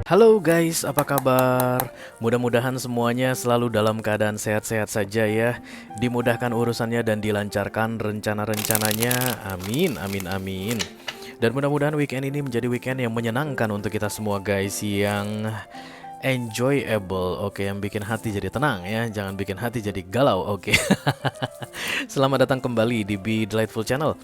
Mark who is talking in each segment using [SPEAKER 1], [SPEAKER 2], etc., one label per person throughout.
[SPEAKER 1] Halo guys, apa kabar? Mudah-mudahan semuanya selalu dalam keadaan sehat-sehat saja ya. Dimudahkan urusannya dan dilancarkan rencana-rencananya. Amin, amin, amin. Dan mudah-mudahan weekend ini menjadi weekend yang menyenangkan untuk kita semua guys, yang enjoyable. Oke, yang bikin hati jadi tenang ya. Jangan bikin hati jadi galau. Oke. Selamat datang kembali di Be Delightful Channel.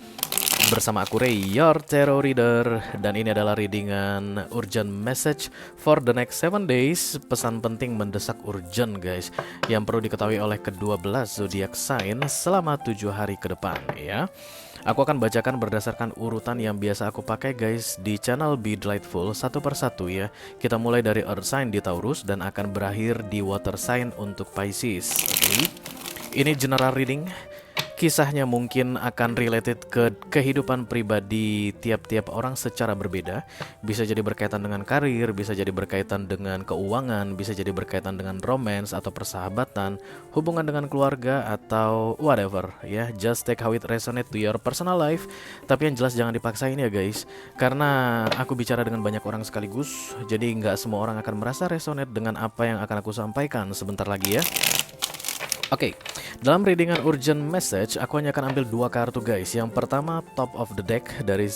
[SPEAKER 1] Bersama aku Ray, your tarot reader. Dan ini adalah readingan urgent message for the next 7 days. Pesan penting mendesak urgent guys, yang perlu diketahui oleh ke-12 zodiak sign selama 7 hari ke depan ya. Aku akan bacakan berdasarkan urutan yang biasa aku pakai guys di channel Be Delightful, satu persatu ya. Kita mulai dari earth sign di Taurus dan akan berakhir di water sign untuk Pisces. Oke. Ini general reading. Kisahnya mungkin akan related ke kehidupan pribadi tiap-tiap orang secara berbeda. Bisa jadi berkaitan dengan karir, bisa jadi berkaitan dengan keuangan, bisa jadi berkaitan dengan romance atau persahabatan, hubungan dengan keluarga atau whatever ya. Just take how it resonate to your personal life. Tapi yang jelas jangan dipaksain ya guys, karena aku bicara dengan banyak orang sekaligus, jadi nggak semua orang akan merasa resonate dengan apa yang akan aku sampaikan sebentar lagi ya. Oke, dalam readingan urgent message, aku hanya akan ambil 2 kartu guys. Yang pertama, top of the deck dari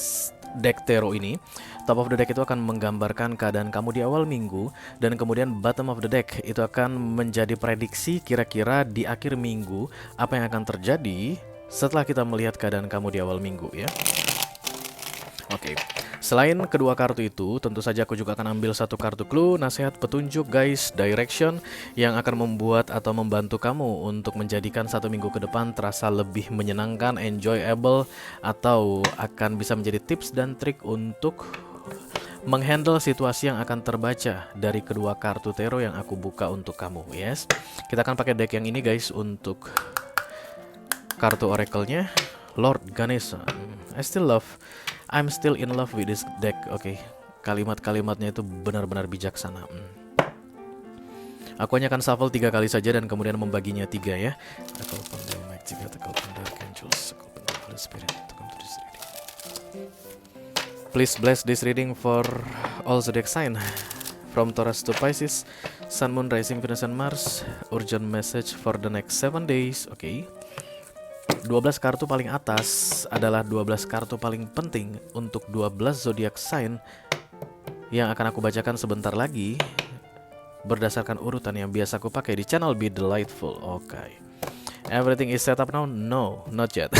[SPEAKER 1] deck tarot ini. Top of the deck itu akan menggambarkan keadaan kamu di awal minggu. Dan kemudian bottom of the deck itu akan menjadi prediksi kira-kira di akhir minggu apa yang akan terjadi setelah kita melihat keadaan kamu di awal minggu ya. Oke. Selain kedua kartu itu, tentu saja aku juga akan ambil 1 kartu clue, nasihat, petunjuk guys, direction yang akan membuat atau membantu kamu untuk menjadikan 1 minggu ke depan terasa lebih menyenangkan, enjoyable, atau akan bisa menjadi tips dan trik untuk menghandle situasi yang akan terbaca dari kedua kartu tarot yang aku buka untuk kamu. Yes, kita akan pakai deck yang ini guys untuk kartu oracle-nya. Lord Ganesha, I'm still in love with this deck. Oke, kalimat-kalimatnya itu benar-benar bijaksana. Aku hanya akan shuffle 3 kali saja dan kemudian membaginya 3 ya. Aku panggil magic, aku panggil angels, aku panggil Holy Spirit to come to this reading. Please bless this reading for all zodiac sign from Taurus to Pisces, Sun, Moon, Rising, Venus, and Mars. Urgent message for the next 7 days. Oke. 12 kartu paling atas adalah 12 kartu paling penting untuk 12 zodiak sign yang akan aku bacakan sebentar lagi berdasarkan urutan yang biasa aku pakai di channel Be Delightful. Oke. Everything is set up now? No, not yet.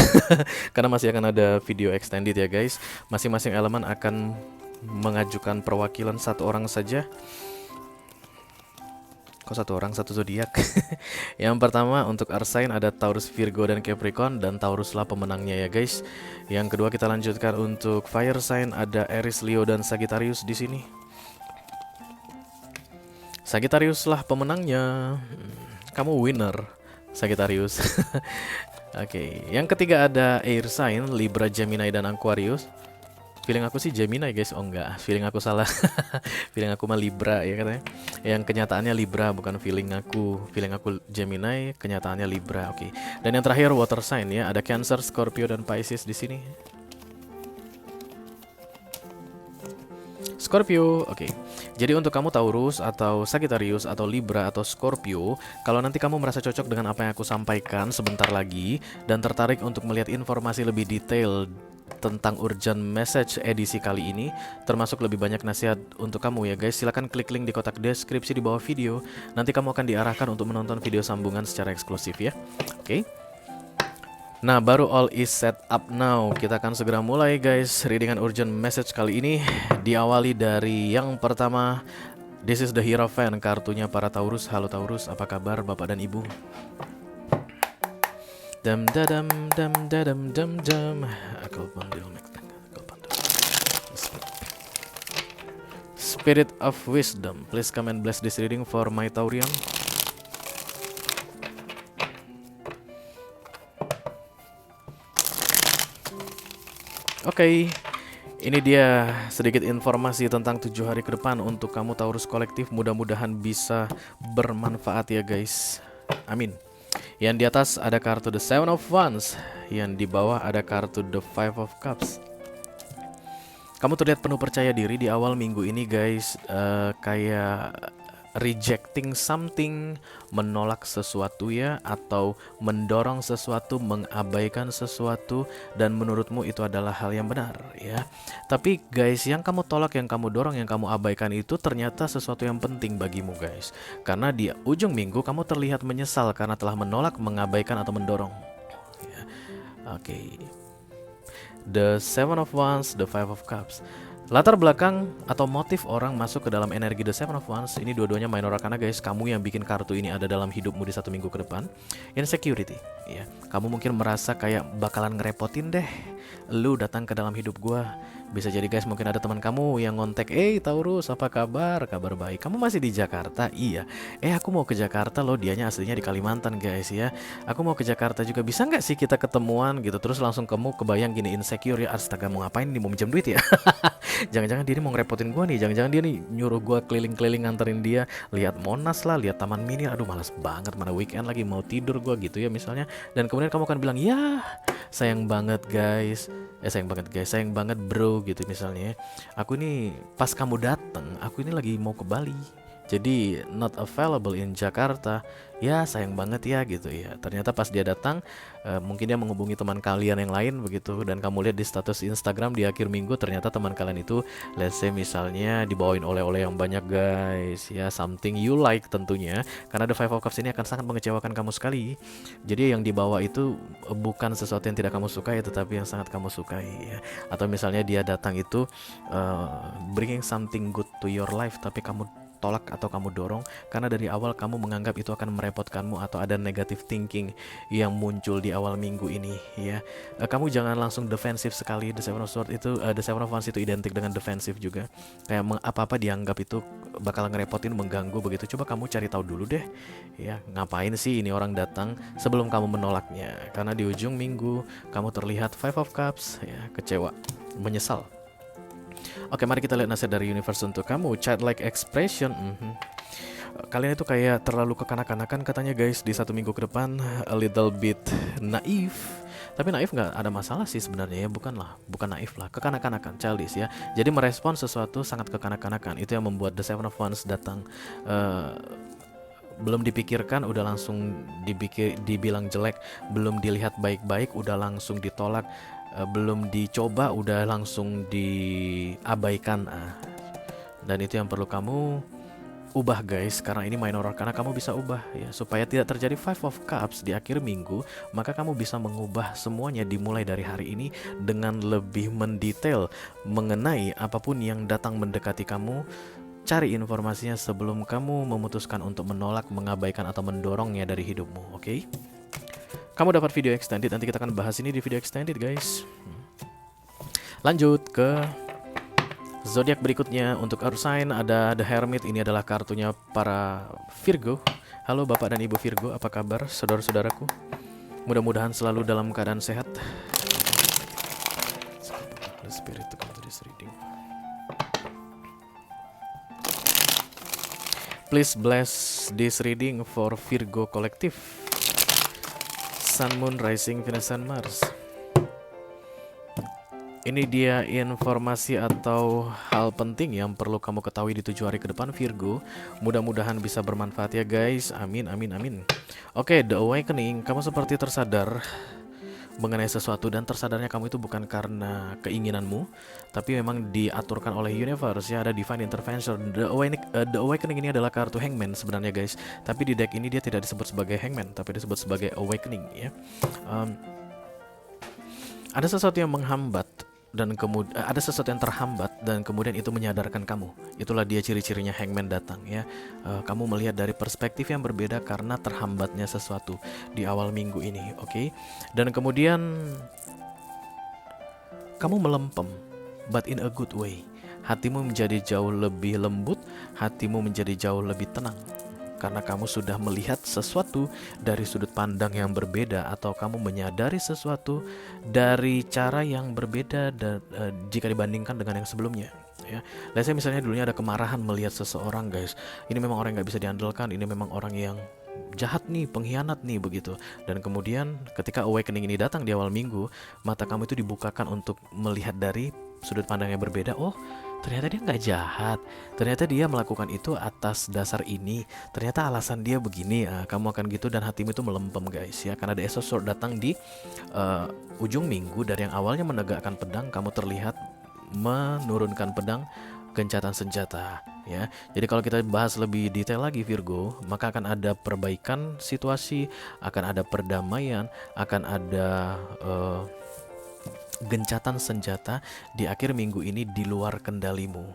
[SPEAKER 1] Karena masih akan ada video extended ya guys. Masing-masing elemen akan mengajukan perwakilan 1 orang saja. Kok 1 orang 1 zodiak? Yang pertama untuk earth sign ada Taurus, Virgo, dan Capricorn, dan Taurus lah pemenangnya ya guys. Yang kedua kita lanjutkan untuk fire sign ada Aries, Leo, dan Sagittarius di sini. Sagittarius lah pemenangnya. Kamu winner, Sagittarius. Oke, yang ketiga ada air sign Libra, Gemini, dan Aquarius. Feeling aku sih Gemini guys. Oh enggak, feeling aku salah. Feeling aku mah Libra ya katanya. Yang kenyataannya Libra, bukan feeling aku. Feeling aku Gemini, kenyataannya Libra. Oke. Dan yang terakhir water sign ya, ada Cancer, Scorpio, dan Pisces di sini. Scorpio, oke. Jadi untuk kamu Taurus atau Sagittarius atau Libra atau Scorpio, kalau nanti kamu merasa cocok dengan apa yang aku sampaikan sebentar lagi dan tertarik untuk melihat informasi lebih detail tentang urgent message edisi kali ini, termasuk lebih banyak nasihat untuk kamu ya guys, silahkan klik link di kotak deskripsi di bawah video. Nanti kamu akan diarahkan untuk menonton video sambungan secara eksklusif ya. Oke. Nah, baru all is set up now. Kita akan segera mulai guys readingan urgent message kali ini. Diawali dari yang pertama. This is the Hierophant, kartunya para Taurus. Halo Taurus, apa kabar Bapak dan Ibu? Dam dadam dam dadam dam dam. Aku panggil Spirit of Wisdom, please come and bless this reading for my Taurian. Oke, ini dia sedikit informasi tentang 7 hari ke depan untuk kamu Taurus kolektif. Mudah-mudahan bisa bermanfaat ya guys. Amin. Yang di atas ada kartu The Seven of Wands, yang di bawah ada kartu The Five of Cups. Kamu terlihat penuh percaya diri di awal minggu ini guys. Kayak rejecting something, menolak sesuatu ya, atau mendorong sesuatu, mengabaikan sesuatu, dan menurutmu itu adalah hal yang benar ya. Tapi guys, yang kamu tolak, yang kamu dorong, yang kamu abaikan itu ternyata sesuatu yang penting bagimu guys. Karena di ujung minggu kamu terlihat menyesal karena telah menolak, mengabaikan, atau mendorong ya. Oke. The Seven of Wands, the Five of Cups. Latar belakang atau motif orang masuk ke dalam energi The Seven of Wands ini dua-duanya minor arcana guys. Kamu yang bikin kartu ini ada dalam hidupmu di 1 minggu ke depan. Insecurity ya. Kamu mungkin merasa kayak bakalan ngerepotin deh lu datang ke dalam hidup gua. Bisa jadi guys, mungkin ada teman kamu yang ngontek, Taurus, apa kabar? Kabar baik. Kamu masih di Jakarta? Iya. Aku mau ke Jakarta loh, dianya aslinya di Kalimantan guys ya. Aku mau ke Jakarta juga, bisa nggak sih kita ketemuan gitu? Terus langsung kamu kebayang gini, insecure ya, astaga mau ngapain nih, mau minjem duit ya? Jangan-jangan dia nih mau ngerepotin gua nih, jangan-jangan dia nih nyuruh gua keliling-keliling nganterin dia, lihat Monas lah, lihat Taman Mini. Aduh malas banget, mana weekend lagi, mau tidur gua gitu ya misalnya. Dan kemudian kamu akan bilang, ya sayang banget guys, sayang banget bro gitu misalnya. Aku ini pas kamu datang, aku ini lagi mau ke Bali, jadi not available in Jakarta. Ya sayang banget ya gitu ya. Ternyata pas dia datang, mungkin dia menghubungi teman kalian yang lain begitu, dan kamu lihat di status Instagram di akhir minggu ternyata teman kalian itu let's say misalnya dibawain oleh-oleh yang banyak guys ya, something you like tentunya, karena The Five of Cups ini akan sangat mengecewakan kamu sekali. Jadi yang dibawa itu bukan sesuatu yang tidak kamu sukai, tetapi yang sangat kamu sukai ya. Atau misalnya dia datang itu bringing something good to your life, tapi kamu tolak atau kamu dorong karena dari awal kamu menganggap itu akan merepotkanmu, atau ada negative thinking yang muncul di awal minggu ini ya. Kamu jangan langsung defensif sekali. The Seven of Swords itu The Seven of Wands itu identik dengan defensif juga, kayak apa-apa dianggap itu bakal ngerepotin, mengganggu begitu. Coba kamu cari tahu dulu deh ya, ngapain sih ini orang datang, sebelum kamu menolaknya. Karena di ujung minggu kamu terlihat Five of Cups ya, kecewa, menyesal. Oke, mari kita lihat nasihat dari universe untuk kamu. Childlike expression. Kalian itu kayak terlalu kekanak-kanakan katanya guys di 1 minggu ke depan. A little bit naif. Tapi naif nggak ada masalah sih sebenarnya ya. Bukan naif lah, kekanak-kanakan, childish ya. Jadi merespon sesuatu sangat kekanak-kanakan. Itu yang membuat The Seven of Wands datang. Belum dipikirkan udah langsung dibilang jelek, belum dilihat baik-baik udah langsung ditolak, belum dicoba udah langsung diabaikan. Dan itu yang perlu kamu ubah guys, karena ini minor karena kamu bisa ubah ya, supaya tidak terjadi Five of Cups di akhir minggu. Maka kamu bisa mengubah semuanya dimulai dari hari ini dengan lebih mendetail mengenai apapun yang datang mendekati kamu. Cari informasinya sebelum kamu memutuskan untuk menolak, mengabaikan, atau mendorongnya dari hidupmu. Oke? Kamu dapat video extended, nanti kita akan bahas ini di video extended guys. Lanjut ke zodiak berikutnya. Untuk earth sign ada The Hermit. Ini adalah kartunya para Virgo. Halo Bapak dan Ibu Virgo, apa kabar saudara-saudaraku? Mudah-mudahan selalu dalam keadaan sehat. The spirit to come to this reading. Please bless this reading for Virgo Collective. Sun, Moon, Rising, Venus, and Mars. Ini dia informasi atau hal penting yang perlu kamu ketahui di 7 hari ke depan Virgo. Mudah-mudahan bisa bermanfaat ya guys. Amin, amin, amin. Oke, The Awakening. Kamu seperti tersadar mengenai sesuatu, dan tersadarnya kamu itu bukan karena keinginanmu, tapi memang diaturkan oleh universe ya, ada divine intervention. The Awakening ini adalah kartu Hangman sebenarnya guys, tapi di deck ini dia tidak disebut sebagai Hangman, tapi disebut sebagai Awakening ya. Ada sesuatu yang menghambat dan kemudian ada sesuatu yang terhambat dan kemudian itu menyadarkan kamu. Itulah dia ciri-cirinya Hangman datang ya. Kamu melihat dari perspektif yang berbeda karena terhambatnya sesuatu di awal minggu ini, oke? Dan kemudian kamu melempem, but in a good way. Hatimu menjadi jauh lebih lembut, hatimu menjadi jauh lebih tenang. Karena kamu sudah melihat sesuatu dari sudut pandang yang berbeda, atau kamu menyadari sesuatu dari cara yang berbeda jika dibandingkan dengan yang sebelumnya ya. Let's say misalnya dulunya ada kemarahan melihat seseorang guys, ini memang orang yang gak bisa diandalkan, ini memang orang yang jahat nih, pengkhianat nih begitu. Dan kemudian ketika Awakening ini datang di awal minggu, mata kamu itu dibukakan untuk melihat dari sudut pandang yang berbeda. Oh, ternyata dia nggak jahat. Ternyata dia melakukan itu atas dasar ini. Ternyata alasan dia begini. Kamu akan gitu dan hatimu itu melempem guys ya. Karena ada Ace of Swords datang di ujung minggu. Dari yang awalnya menegakkan pedang, kamu terlihat menurunkan pedang, gencatan senjata ya. Jadi kalau kita bahas lebih detail lagi Virgo, maka akan ada perbaikan situasi, akan ada perdamaian, akan ada gencatan senjata di akhir minggu ini di luar kendalimu.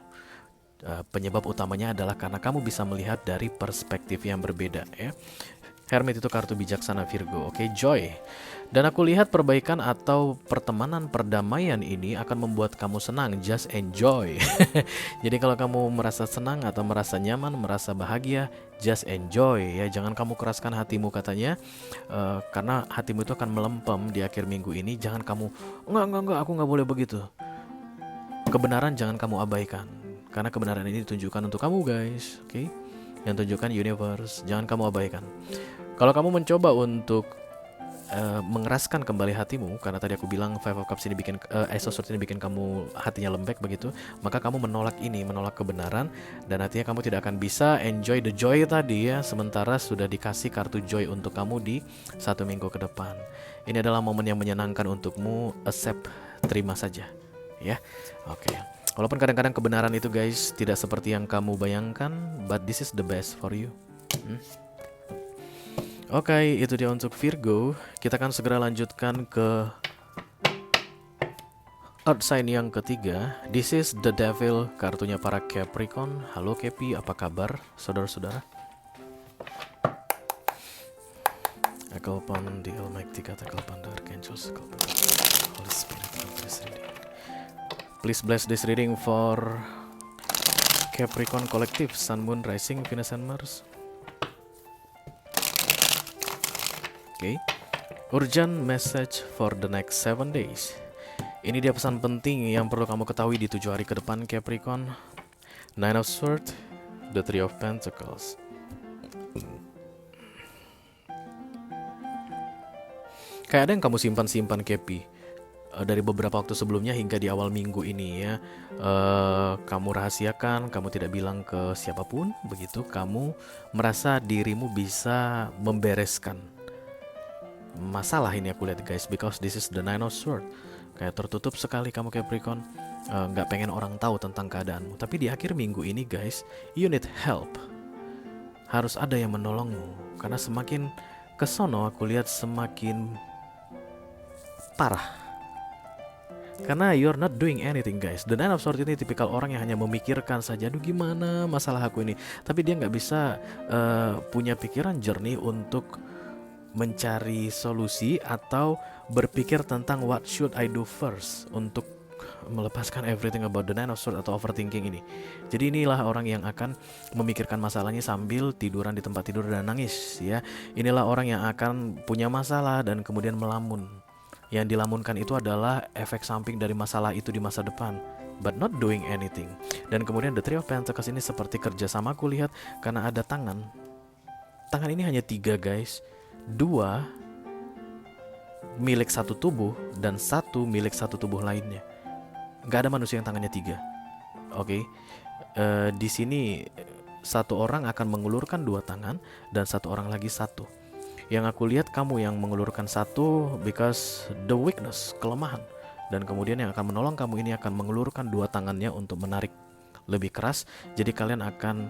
[SPEAKER 1] Penyebab utamanya adalah karena kamu bisa melihat dari perspektif yang berbeda ya. Hermit itu kartu bijaksana Virgo. Oke, Joy. Dan aku lihat perbaikan atau pertemanan perdamaian ini akan membuat kamu senang. Just enjoy. Jadi kalau kamu merasa senang atau merasa nyaman, merasa bahagia, just enjoy ya. Jangan kamu keraskan hatimu katanya, karena hatimu itu akan melempem di akhir minggu ini. Jangan kamu enggak, aku nggak boleh begitu. Kebenaran jangan kamu abaikan, karena kebenaran ini ditunjukkan untuk kamu guys. Oke, yang tunjukkan universe, jangan kamu abaikan. Kalau kamu mencoba untuk mengeraskan kembali hatimu, karena tadi aku bilang Five of Cups ini bikin Ace of Swords ini bikin kamu hatinya lembek begitu, maka kamu menolak ini, menolak kebenaran, dan artinya kamu tidak akan bisa enjoy the joy tadi ya, sementara sudah dikasih kartu joy untuk kamu di 1 minggu ke depan. Ini adalah momen yang menyenangkan untukmu, accept, terima saja ya. Oke. Walaupun kadang-kadang kebenaran itu guys tidak seperti yang kamu bayangkan, but this is the best for you. Oke, itu dia untuk Virgo. Kita akan segera lanjutkan ke Earth sign yang ketiga. This is the Devil, kartunya para Capricorn. Halo Capi, apa kabar saudara-saudara? Echo upon the Almighty God, echo upon the Archangels, echo upon the Holy Spirit of this reading. Please bless this reading for Capricorn Collective, Sun, Moon, Rising, Venus, and Mars. Okay. Urgent message for the next 7 days. Ini dia pesan penting yang perlu kamu ketahui di 7 hari ke depan Capricorn. Nine of Swords, the Three of Pentacles. Kayak ada yang kamu simpan-simpan Capi dari beberapa waktu sebelumnya hingga di awal minggu ini ya. Kamu rahasiakan, kamu tidak bilang ke siapapun, begitu kamu merasa dirimu bisa membereskan masalah ini. Aku lihat guys, because this is the Nine of Swords. Kayak tertutup sekali kamu Capricorn, nggak pengen orang tahu tentang keadaanmu. Tapi di akhir minggu ini guys, you need help. Harus ada yang menolongmu, karena semakin kesono aku lihat semakin parah. Karena you're not doing anything guys. The Nine of Swords ini tipikal orang yang hanya memikirkan saja, aduh gimana masalah aku ini. Tapi dia nggak bisa punya pikiran jernih untuk mencari solusi atau berpikir tentang what should I do first untuk melepaskan everything about the Nine of Swords atau overthinking ini. Jadi inilah orang yang akan memikirkan masalahnya sambil tiduran di tempat tidur dan nangis ya. Inilah orang yang akan punya masalah dan kemudian melamun. Yang dilamunkan itu adalah efek samping dari masalah itu di masa depan, but not doing anything. Dan kemudian the Three of Pentacles ini seperti kerjasama aku lihat, karena ada tangan. Tangan ini hanya 3 guys. 2 milik satu tubuh dan 1 milik satu tubuh lainnya. Gak ada manusia yang tangannya 3. Oke. Di sini satu orang akan mengulurkan 2 tangan dan satu orang lagi 1. Yang aku lihat kamu yang mengulurkan 1 because the weakness, kelemahan. Dan kemudian yang akan menolong kamu ini akan mengulurkan 2 tangannya untuk menarik lebih keras. Jadi kalian akan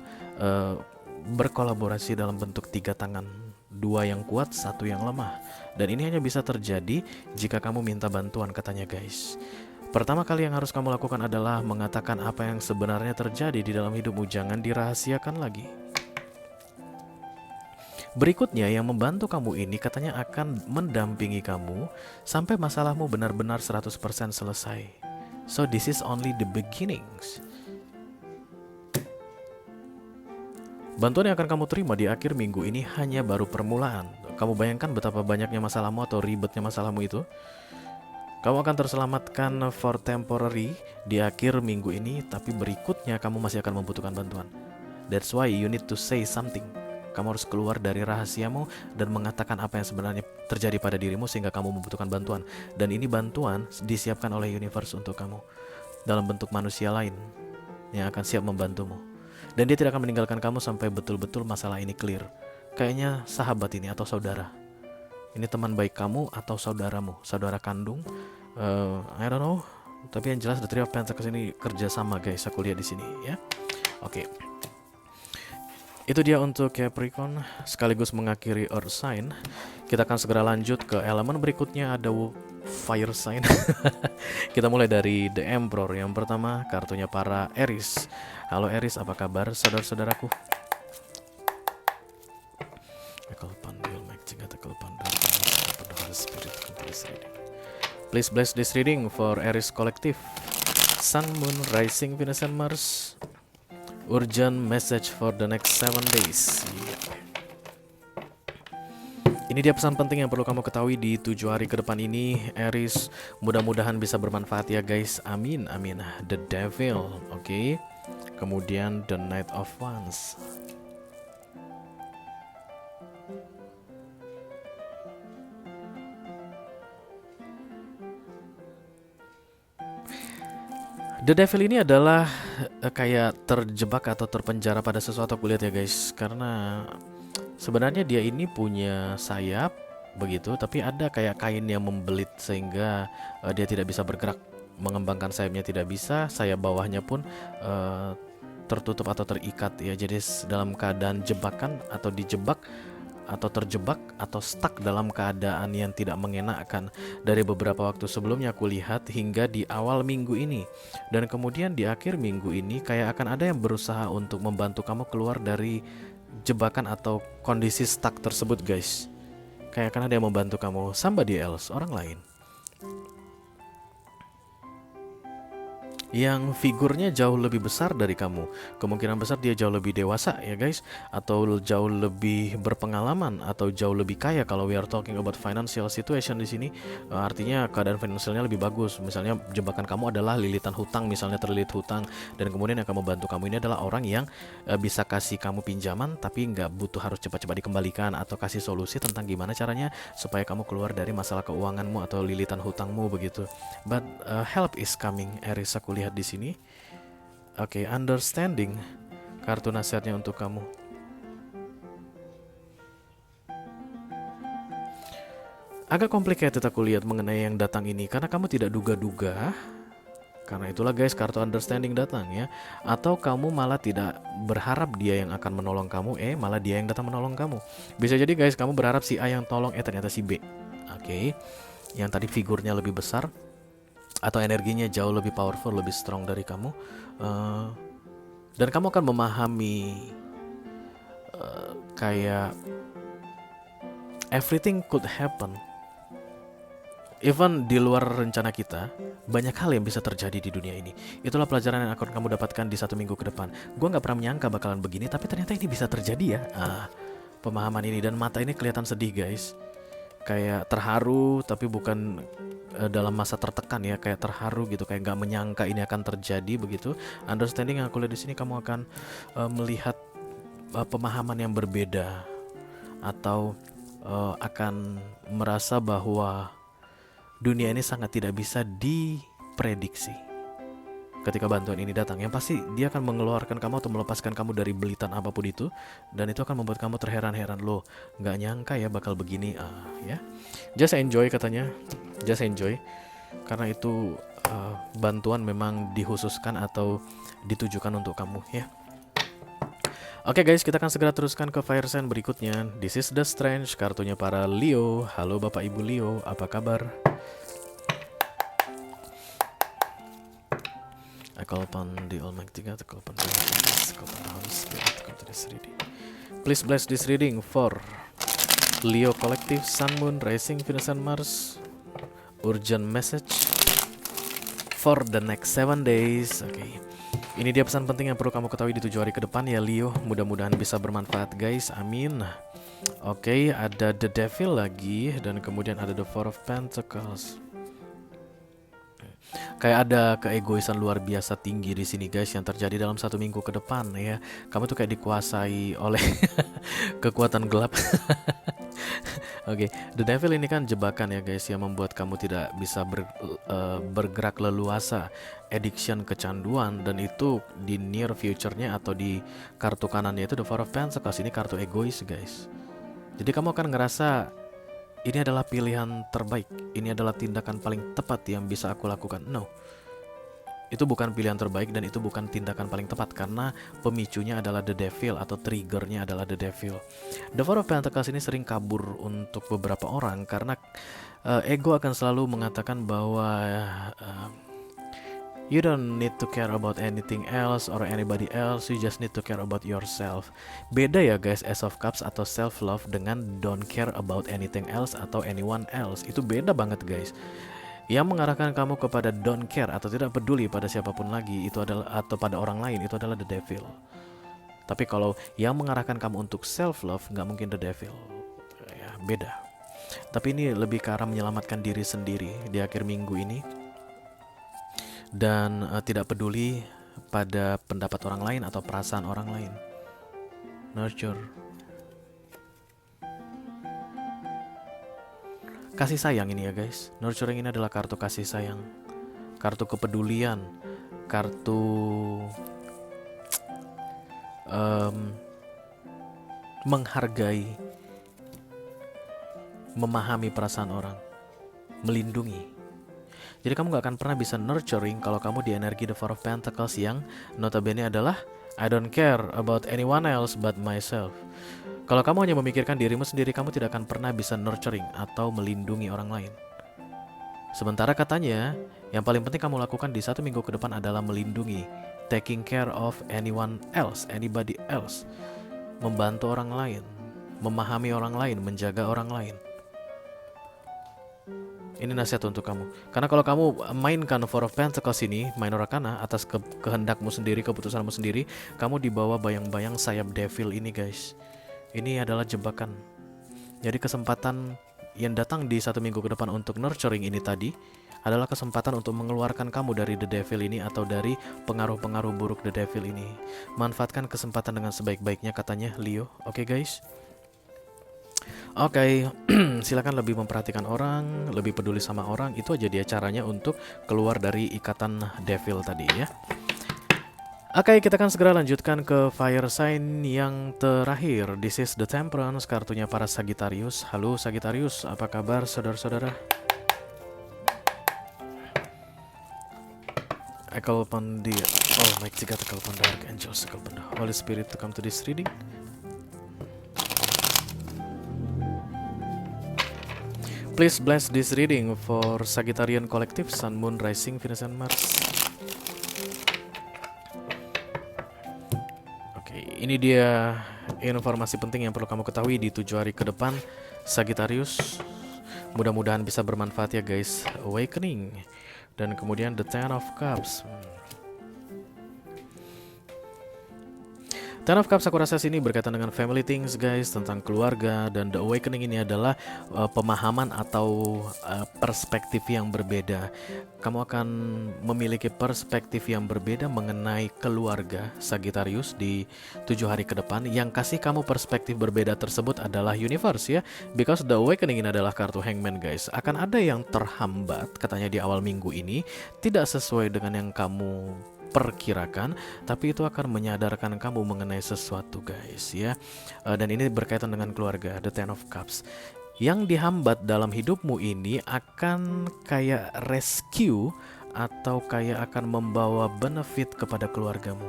[SPEAKER 1] berkolaborasi dalam bentuk 3 tangan, 2 yang kuat, 1 yang lemah. Dan ini hanya bisa terjadi jika kamu minta bantuan katanya guys. Pertama kali yang harus kamu lakukan adalah mengatakan apa yang sebenarnya terjadi di dalam hidupmu. Jangan dirahasiakan lagi. Berikutnya yang membantu kamu ini katanya akan mendampingi kamu sampai masalahmu benar-benar 100% selesai. So this is only the beginnings. Bantuan yang akan kamu terima di akhir minggu ini hanya baru permulaan. Kamu bayangkan betapa banyaknya masalahmu atau ribetnya masalahmu itu. Kamu akan terselamatkan for temporary di akhir minggu ini, tapi berikutnya kamu masih akan membutuhkan bantuan. That's why you need to say something. Kamu harus keluar dari rahasiamu dan mengatakan apa yang sebenarnya terjadi pada dirimu sehingga kamu membutuhkan bantuan. Dan ini bantuan disiapkan oleh universe untuk kamu. dalam bentuk manusia lain yang akan siap membantumu. Dan dia tidak akan meninggalkan kamu sampai betul-betul masalah ini clear. Kayaknya sahabat ini atau saudara. Ini teman baik kamu atau saudaramu, saudara kandung. I don't know. Tapi yang jelas The Three of Pentacles ini kerja sama guys, aku lihat di sini ya. Oke. Itu dia untuk Capricorn, sekaligus mengakhiri Earth sign. Kita akan segera lanjut ke elemen berikutnya, ada Fire sign. Kita mulai dari The Emperor. Yang pertama kartunya para Aries. Halo Aries, apa kabar saudara-saudaraku? Please bless this reading for Aries Collective. Sun, Moon, Rising, Venus, and Mars. Urgent message for the next 7 days. Ini dia pesan penting yang perlu kamu ketahui di 7 hari ke depan ini, Aries. Mudah-mudahan bisa bermanfaat ya guys. Amin, amin. The Devil, oke. Kemudian The Knight of Wands. The Devil ini adalah kayak terjebak atau terpenjara pada sesuatu, aku lihat ya guys. Karena sebenarnya dia ini punya sayap begitu, tapi ada kayak kain yang membelit sehingga dia tidak bisa bergerak. Mengembangkan sayapnya tidak bisa, sayap bawahnya pun tertutup atau terikat ya. Jadi dalam keadaan jebakan atau dijebak atau terjebak atau stuck dalam keadaan yang tidak mengenakan dari beberapa waktu sebelumnya aku lihat hingga di awal minggu ini. Dan kemudian di akhir minggu ini kayak akan ada yang berusaha untuk membantu kamu keluar dari jebakan atau kondisi stuck tersebut guys. Kayak akan ada yang membantu kamu, somebody else, orang lain yang figurnya jauh lebih besar dari kamu. Kemungkinan besar dia jauh lebih dewasa ya guys, atau jauh lebih berpengalaman, atau jauh lebih kaya. Kalau we are talking about financial situation di sini, artinya keadaan finansialnya lebih bagus. Misalnya jebakan kamu adalah lilitan hutang, misalnya terlilit hutang, dan kemudian yang akan membantu kamu ini adalah orang yang bisa kasih kamu pinjaman tapi nggak butuh harus cepat-cepat dikembalikan, atau kasih solusi tentang gimana caranya supaya kamu keluar dari masalah keuanganmu atau lilitan hutangmu begitu. But help is coming, Aries, aku lihat di sini. Oke, understanding, kartu nasihatnya untuk kamu. Agak complicated aku lihat mengenai yang datang ini karena kamu tidak duga-duga. Karena itulah guys, kartu understanding datang ya. Atau kamu malah tidak berharap dia yang akan menolong kamu, malah dia yang datang menolong kamu. Bisa jadi guys, kamu berharap si A yang tolong, ternyata si B. Oke. Yang tadi figurnya lebih besar atau energinya jauh lebih powerful, lebih strong dari kamu, dan kamu akan memahami kayak everything could happen, even di luar rencana kita. Banyak hal yang bisa terjadi di dunia ini. Itulah pelajaran yang akan kamu dapatkan di 1 minggu ke depan. Gue gak pernah menyangka bakalan begini, tapi ternyata ini bisa terjadi ya. Pemahaman ini, dan mata ini kelihatan sedih guys. Kayak terharu tapi bukan dalam masa tertekan ya, kayak terharu gitu, kayak nggak menyangka ini akan terjadi begitu. Understanding yang aku lihat di sini, kamu akan melihat pemahaman yang berbeda, atau akan merasa bahwa dunia ini sangat tidak bisa diprediksi. Ketika bantuan ini datang, yang pasti dia akan mengeluarkan kamu atau melepaskan kamu dari belitan apapun itu, dan itu akan membuat kamu terheran-heran, loh nggak nyangka ya bakal begini ya. Just enjoy katanya, just enjoy, karena itu bantuan memang dikhususkan atau ditujukan untuk kamu ya. Oke guys, kita akan segera teruskan ke fire sign berikutnya. This is the Strange, kartunya para Leo. Halo Bapak Ibu Leo, apa kabar? I call upon the Almighty God, I call upon the Holy Spirit, I call to this reading. Please bless this reading for Leo Collective, Sun, Moon, Rising, Venus, and Mars. Urgent message for the next 7 days. Oke. Ini dia pesan penting yang perlu kamu ketahui di 7 hari ke depan ya Leo. Mudah-mudahan bisa bermanfaat guys, amin. Oke, ada The Devil lagi, dan kemudian ada The Four of Pentacles. Kayak ada keegoisan luar biasa tinggi di sini guys yang terjadi dalam 1 minggu ke depan ya. Kamu tuh kayak dikuasai oleh kekuatan gelap. Oke, The Devil ini kan jebakan ya guys yang membuat kamu tidak bisa bergerak leluasa, addiction, kecanduan, dan itu di near future-nya atau di kartu kanannya itu The Four of Pentacles, ini kartu egois guys. Jadi kamu akan ngerasa ini adalah pilihan terbaik, ini adalah tindakan paling tepat yang bisa aku lakukan. No, itu bukan pilihan terbaik dan itu bukan tindakan paling tepat karena pemicunya adalah the devil atau triggernya adalah the devil. The Four of Pentacles ini sering kabur untuk beberapa orang karena ego akan selalu mengatakan bahwa you don't need to care about anything else or anybody else, you just need to care about yourself. Beda ya guys, Ace of Cups atau self love dengan don't care about anything else atau anyone else. Itu beda banget guys. Yang mengarahkan kamu kepada don't care atau tidak peduli pada siapapun lagi itu adalah, atau pada orang lain, itu adalah the devil. Tapi kalau yang mengarahkan kamu untuk self love, nggak mungkin the devil ya, beda. Tapi ini lebih ke arah menyelamatkan diri sendiri di akhir minggu ini dan tidak peduli pada pendapat orang lain atau perasaan orang lain. Nurture, kasih sayang ini ya guys. Nurturing ini adalah kartu kasih sayang, kartu kepedulian, kartu menghargai, memahami perasaan orang, melindungi. Jadi kamu gak akan pernah bisa nurturing kalau kamu di energi The Four of Pentacles yang notabene adalah I don't care about anyone else but myself. Kalau kamu hanya memikirkan dirimu sendiri, kamu tidak akan pernah bisa nurturing atau melindungi orang lain. Sementara katanya, yang paling penting kamu lakukan di 1 minggu ke depan adalah melindungi, taking care of anyone else, anybody else, membantu orang lain, memahami orang lain, menjaga orang lain. Ini nasihat untuk kamu. Karena kalau kamu mainkan Four of Pentacles ini, minor arcana, atas kehendakmu sendiri, keputusanmu sendiri, kamu dibawa bayang-bayang sayap devil ini guys. Ini adalah jebakan. Jadi kesempatan yang datang di 1 minggu ke depan untuk nurturing ini tadi adalah kesempatan untuk mengeluarkan kamu dari the devil ini atau dari pengaruh-pengaruh buruk the devil ini. Manfaatkan kesempatan dengan sebaik-baiknya katanya Leo. Oke guys. Oke, silakan lebih memperhatikan orang, lebih peduli sama orang. Itu aja dia caranya untuk keluar dari ikatan devil tadi ya. Oke, kita akan segera lanjutkan ke fire sign yang terakhir. This is the Temperance, kartunya para Sagittarius. Halo Sagittarius, apa kabar saudara-saudara? I call upon the Almighty God, I call upon the Archangels, I call upon the Holy Spirit to come to this reading. Please bless this reading for Sagittarian Collective, Sun, Moon, Rising, Venus, and Mars. Ini dia informasi penting yang perlu kamu ketahui di 7 hari ke depan Sagittarius. Mudah-mudahan bisa bermanfaat ya guys. Awakening. Dan kemudian the Ten of Cups. Ten of Cups aku rasa sini berkaitan dengan family things guys, tentang keluarga, dan the awakening ini adalah pemahaman atau perspektif yang berbeda. Kamu akan memiliki perspektif yang berbeda mengenai keluarga Sagittarius di 7 hari ke depan. Yang kasih kamu perspektif berbeda tersebut adalah universe ya, because the awakening ini adalah kartu hangman guys. Akan ada yang terhambat katanya di awal minggu ini, tidak sesuai dengan yang kamu perkirakan, tapi itu akan menyadarkan kamu mengenai sesuatu guys ya. Dan ini berkaitan dengan keluarga, the Ten of Cups. Yang dihambat dalam hidupmu ini akan kayak rescue atau kayak akan membawa benefit kepada keluargamu.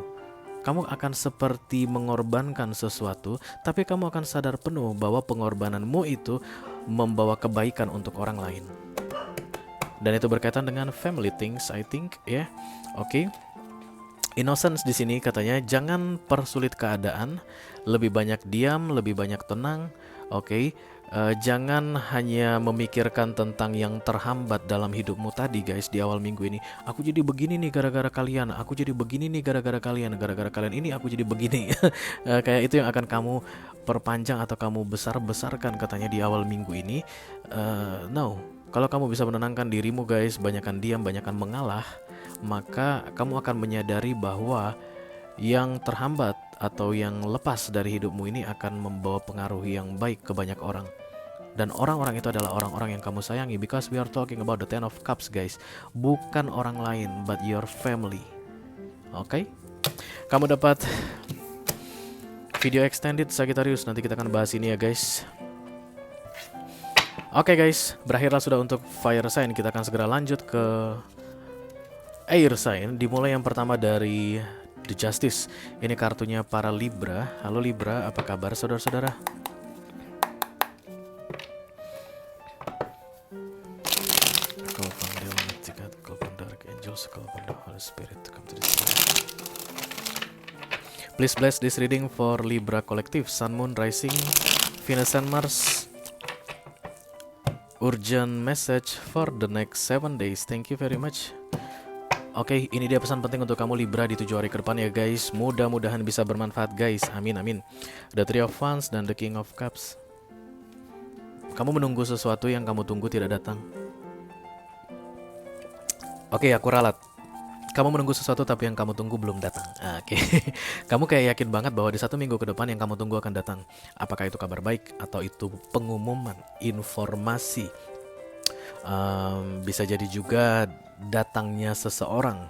[SPEAKER 1] Kamu akan seperti mengorbankan sesuatu, tapi kamu akan sadar penuh bahwa pengorbananmu itu membawa kebaikan untuk orang lain. Dan itu berkaitan dengan family things, I think ya. Oke. Innocence di sini katanya jangan persulit keadaan, lebih banyak diam, lebih banyak tenang. Oke. Jangan hanya memikirkan tentang yang terhambat dalam hidupmu tadi guys di awal minggu ini. Aku jadi begini nih gara-gara kalian, aku jadi begini nih gara-gara kalian, gara-gara kalian ini aku jadi begini. Kayak itu yang akan kamu perpanjang atau kamu besar-besarkan katanya di awal minggu ini. No, Kalau kamu bisa menenangkan dirimu guys, banyakkan diam, banyakkan mengalah, maka kamu akan menyadari bahwa yang terhambat atau yang lepas dari hidupmu ini akan membawa pengaruh yang baik ke banyak orang. Dan orang-orang itu adalah orang-orang yang kamu sayangi. Because we are talking about the Ten of Cups guys. Bukan orang lain, but your family. Oke? Kamu dapat video extended Sagittarius. Nanti kita akan bahas ini ya guys. Oke guys, berakhirlah sudah untuk fire sign. Kita akan segera lanjut ke air sign. Dimulai yang pertama dari The Justice. Ini kartunya para Libra. Halo Libra, apa kabar saudara-saudara? Please bless this reading for Libra Collective, Sun, Moon, Rising, Venus and Mars. Urgent message for the next 7 days. Thank you very much. Oke, ini dia pesan penting untuk kamu Libra di 7 hari ke depan ya guys. Mudah-mudahan bisa bermanfaat guys. Amin amin. The Three of Wands dan The King of Cups. Kamu menunggu sesuatu yang kamu tunggu tidak datang. Oke, aku ralat. Kamu menunggu sesuatu tapi yang kamu tunggu belum datang. Oke. Kamu kayak yakin banget bahwa di 1 minggu ke depan yang kamu tunggu akan datang. Apakah itu kabar baik atau itu pengumuman, informasi? Bisa jadi juga datangnya seseorang,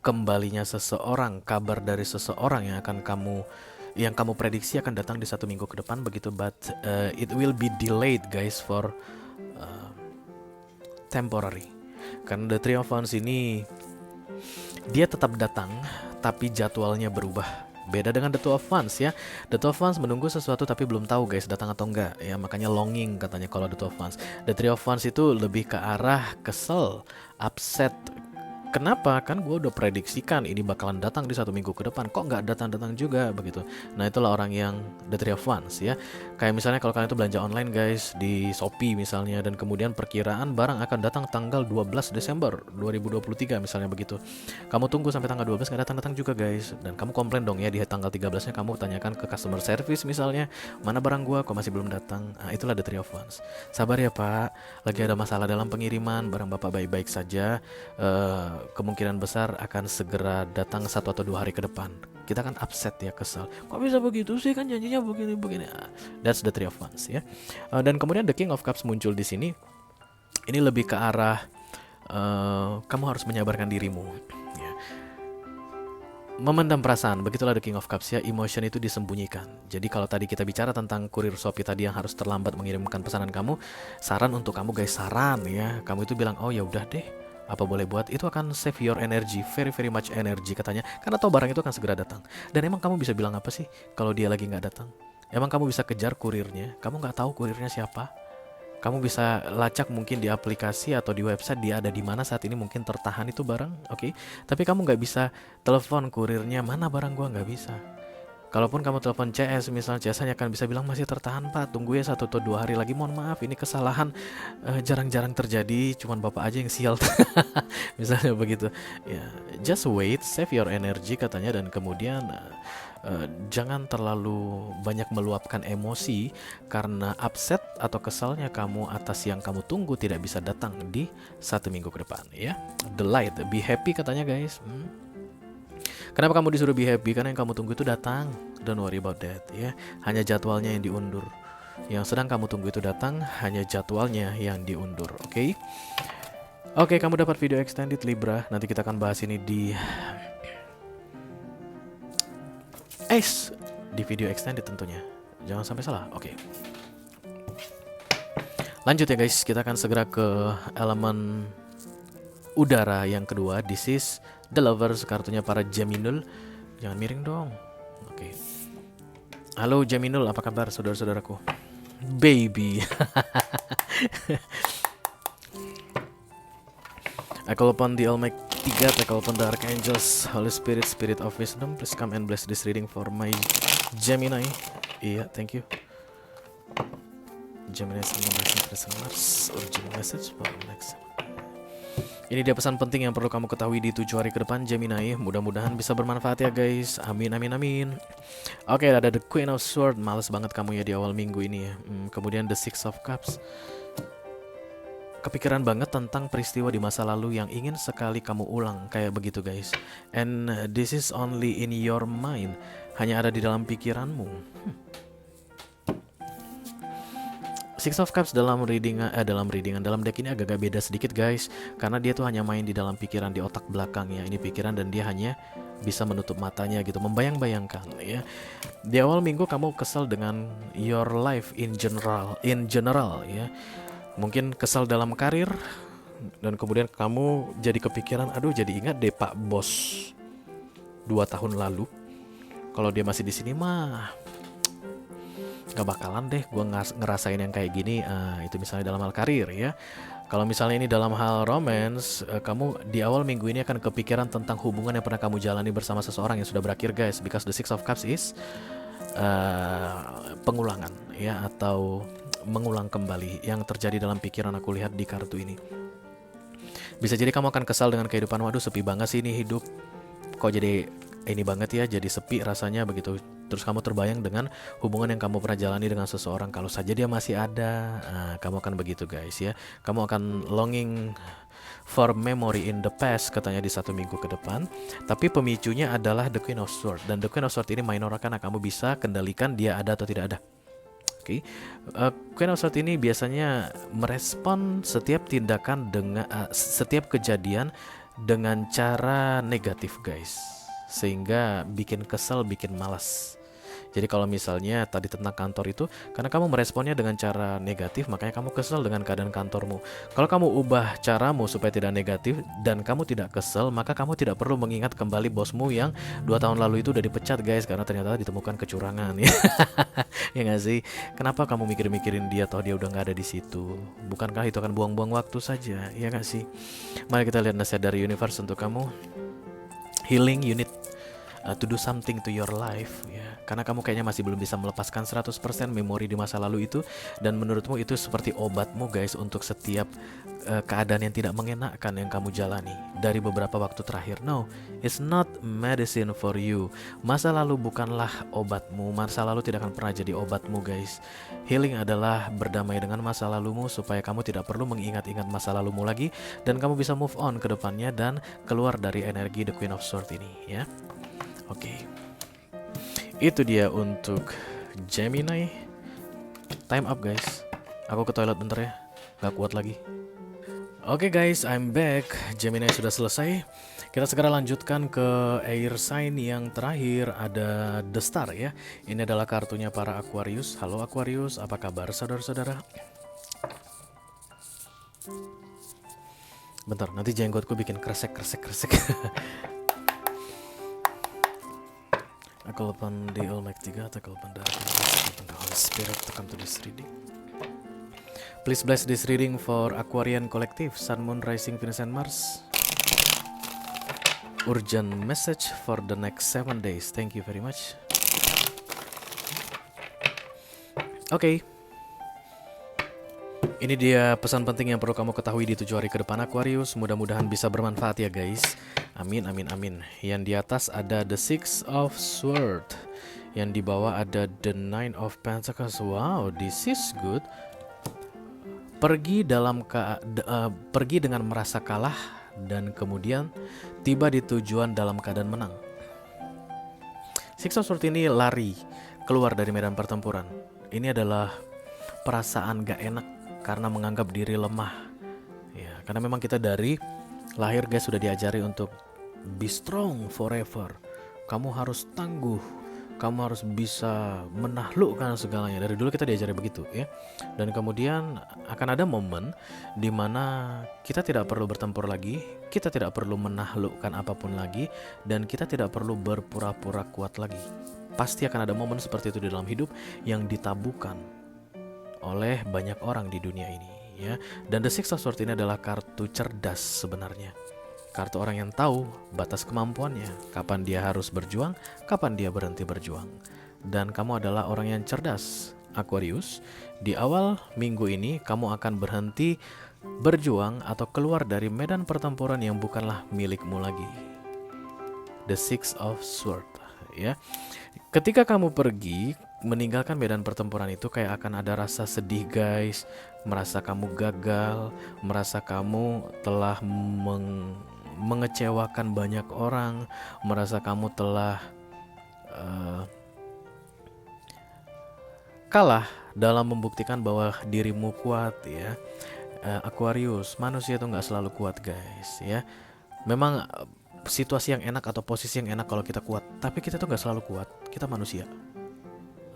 [SPEAKER 1] kembalinya seseorang, kabar dari seseorang yang kamu prediksi akan datang di 1 minggu ke depan begitu. But it will be delayed guys for temporary. Karena The Three of Wands ini dia tetap datang, tapi jadwalnya berubah. Beda dengan The Two of Wands ya. The Two of Wands menunggu sesuatu tapi belum tahu guys datang atau enggak ya. Makanya longing katanya kalau The Two of Wands. The Three of Wands itu lebih ke arah kesel, upset. Kenapa? Kan gue udah prediksikan ini bakalan datang di 1 minggu ke depan. Kok nggak datang-datang juga begitu. Nah itulah orang yang The Three of Wands ya. Kayak misalnya kalau kalian itu belanja online guys di Shopee misalnya, dan kemudian perkiraan barang akan datang tanggal 12 Desember 2023 misalnya begitu. Kamu tunggu sampai tanggal 12 nggak datang-datang juga guys. Dan kamu komplain dong ya di tanggal 13-nya, kamu tanyakan ke customer service misalnya, mana barang gue kok masih belum datang. Nah itulah The Three of Wands. Sabar ya pak, lagi ada masalah dalam pengiriman, barang bapak baik-baik saja. Kemungkinan besar akan segera datang 1 atau 2 hari ke depan. Kita kan upset ya, kesal. Kok bisa begitu sih, kan janjinya begini-begini. That's The Three of Wands ya. Dan kemudian The King of Cups muncul di sini. Ini lebih ke arah kamu harus menyabarkan dirimu. Ya. Memendam perasaan, begitulah The King of Cups ya. Emotion itu disembunyikan. Jadi kalau tadi kita bicara tentang kurir Shopee tadi yang harus terlambat mengirimkan pesanan kamu, saran untuk kamu guys, saran ya. Kamu itu bilang, oh ya udah deh, apa boleh buat, itu akan save your energy, very very much energy katanya, karena tahu barang itu akan segera datang. Dan emang kamu bisa bilang apa sih kalau dia lagi nggak datang? Emang kamu bisa kejar kurirnya? Kamu nggak tahu kurirnya siapa? Kamu bisa lacak mungkin di aplikasi atau di website dia ada di mana saat ini, mungkin tertahan itu barang, oke? Tapi kamu nggak bisa telepon kurirnya, mana barang gua, nggak bisa. Kalaupun kamu telepon CS misalnya, CS hanya akan bisa bilang masih tertahan pak, tunggu ya 1 atau 2 hari lagi, mohon maaf ini kesalahan jarang-jarang terjadi, cuman bapak aja yang sial. Misalnya begitu ya. Just wait, save your energy katanya. Dan kemudian jangan terlalu banyak meluapkan emosi, karena upset atau kesalnya kamu atas yang kamu tunggu tidak bisa datang di 1 minggu ke depan ya. The light, be happy katanya guys. Kenapa kamu disuruh be happy? Karena yang kamu tunggu itu datang. Don't worry about that ya. Hanya jadwalnya yang diundur. Yang sedang kamu tunggu itu datang, hanya jadwalnya yang diundur. Oke? Oke, kamu dapat video extended Libra. Nanti kita akan bahas ini di video extended tentunya. Jangan sampai salah. Oke. Lanjut ya guys, kita akan segera ke elemen udara yang kedua. This is The Lovers, kartunya para Geminul. Jangan miring dong. Oke. Halo Geminul, apa kabar saudara-saudaraku? Baby. I call upon the Almighty God, I call upon the Archangels, Holy Spirit, Spirit of Wisdom. Please come and bless this reading for my Gemini. Iya, thank you. Gemini Mars, urgent message for next. Ini dia pesan penting yang perlu kamu ketahui di 7 hari ke depan Gemini. Mudah-mudahan bisa bermanfaat ya guys. Amin amin amin. Oke, ada The Queen of Swords. Males banget kamu ya di awal minggu ini ya. Kemudian The Six of Cups. kepikiran banget tentang peristiwa di masa lalu yang ingin sekali kamu ulang, kayak begitu guys. And this is only in your mind, hanya ada di dalam pikiranmu. Six of Cups dalam dalam deck ini agak-agak beda sedikit guys, karena dia tuh hanya main di dalam pikiran, di otak belakang ya. Ini pikiran dan dia hanya bisa menutup matanya gitu, membayang-bayangkan ya. Di awal minggu kamu kesal dengan your life in general ya. Mungkin kesal dalam karir, dan kemudian kamu jadi kepikiran, aduh jadi ingat deh Pak Bos 2 tahun lalu. Kalau dia masih di sini mah gak bakalan deh gue ngerasain yang kayak gini. Itu misalnya dalam hal karir ya. Kalau misalnya ini dalam hal romance, kamu di awal minggu ini akan kepikiran tentang hubungan yang pernah kamu jalani bersama seseorang yang sudah berakhir guys. Because the Six of Cups is pengulangan ya, atau mengulang kembali yang terjadi dalam pikiran. Aku lihat di kartu ini bisa jadi kamu akan kesal dengan kehidupan. Waduh sepi banget sih ini hidup, kok jadi ini banget ya, jadi sepi rasanya begitu. Terus kamu terbayang dengan hubungan yang kamu pernah jalani dengan seseorang, kalau saja dia masih ada. Kamu akan begitu guys ya. Kamu akan longing for memory in the past katanya di 1 minggu ke depan. Tapi pemicunya adalah the Queen of Swords. Dan the Queen of Swords ini minor arcana, kamu bisa kendalikan dia ada atau tidak ada. Oke. Queen of Swords ini biasanya merespon setiap tindakan dengan setiap kejadian dengan cara negatif guys, sehingga bikin kesel, bikin malas. Jadi kalau misalnya tadi tentang kantor itu, karena kamu meresponnya dengan cara negatif, makanya kamu kesel dengan keadaan kantormu. Kalau kamu ubah caramu supaya tidak negatif dan kamu tidak kesel, maka kamu tidak perlu mengingat kembali bosmu yang 2 tahun lalu itu udah dipecat guys, karena ternyata ditemukan kecurangan ya. Ya nggak sih? Kenapa kamu mikir-mikirin dia toh dia udah nggak ada di situ? Bukankah itu akan buang-buang waktu saja? Ya nggak sih? Mari kita lihat nasihat dari universe untuk kamu. Healing unit. To do something to your life ya. Karena kamu kayaknya masih belum bisa melepaskan 100% memori di masa lalu itu, dan menurutmu itu seperti obatmu guys untuk setiap keadaan yang tidak mengenakan yang kamu jalani dari beberapa waktu terakhir. No, it's not medicine for you. Masa lalu bukanlah obatmu. Masa lalu tidak akan pernah jadi obatmu guys. Healing adalah berdamai dengan masa lalumu supaya kamu tidak perlu mengingat-ingat masa lalumu lagi, dan kamu bisa move on ke depannya dan keluar dari energi The Queen of Swords ini ya. Oke. Itu dia untuk Gemini. Time up guys. Aku ke toilet bentar ya, gak kuat lagi. Oke guys, I'm back. Gemini sudah selesai. Kita segera lanjutkan ke air sign yang terakhir. Ada The Star ya. Ini adalah kartunya para Aquarius. Halo Aquarius, apa kabar saudara-saudara? Bentar, nanti jenggotku bikin kresek-kresek-kresek. Aku lepan the Almighty God, aku lepan the Holy Spirit to come to this reading. Please bless this reading for Aquarian Collective, Sun, Moon, Rising, Venus, and Mars. Urgent message for the next 7 days. Thank you very much. Oke. Ini dia pesan penting yang perlu kamu ketahui di 7 hari ke depan Aquarius. Mudah-mudahan bisa bermanfaat ya guys. Amin, amin, amin. Yang di atas ada the Six of Swords. Yang di bawah ada the Nine of Pentacles. Wow, this is good. Pergi dengan merasa kalah dan kemudian tiba di tujuan dalam keadaan menang. Six of Swords ini lari keluar dari medan pertempuran. Ini adalah perasaan gak enak karena menganggap diri lemah ya, karena memang kita dari lahir guys sudah diajari untuk be strong forever. Kamu harus tangguh, kamu harus bisa menaklukkan segalanya. Dari dulu kita diajari begitu ya. Dan kemudian akan ada momen dimana kita tidak perlu bertempur lagi, kita tidak perlu menaklukkan apapun lagi, dan kita tidak perlu berpura-pura kuat lagi. Pasti akan ada momen seperti itu di dalam hidup yang ditabukan oleh banyak orang di dunia ini ya. Dan the Six of Swords ini adalah kartu cerdas sebenarnya. Kartu orang yang tahu batas kemampuannya, kapan dia harus berjuang, kapan dia berhenti berjuang. Dan kamu adalah orang yang cerdas Aquarius. Di awal minggu ini kamu akan berhenti berjuang atau keluar dari medan pertempuran yang bukanlah milikmu lagi. The Six of Swords ya. Ketika kamu pergi, meninggalkan medan pertempuran itu kayak akan ada rasa sedih guys, merasa kamu gagal, merasa kamu telah mengecewakan banyak orang, merasa kamu telah kalah dalam membuktikan bahwa dirimu kuat ya. Aquarius, manusia itu nggak selalu kuat guys ya. Memang situasi yang enak atau posisi yang enak kalau kita kuat, tapi kita tuh nggak selalu kuat, kita manusia.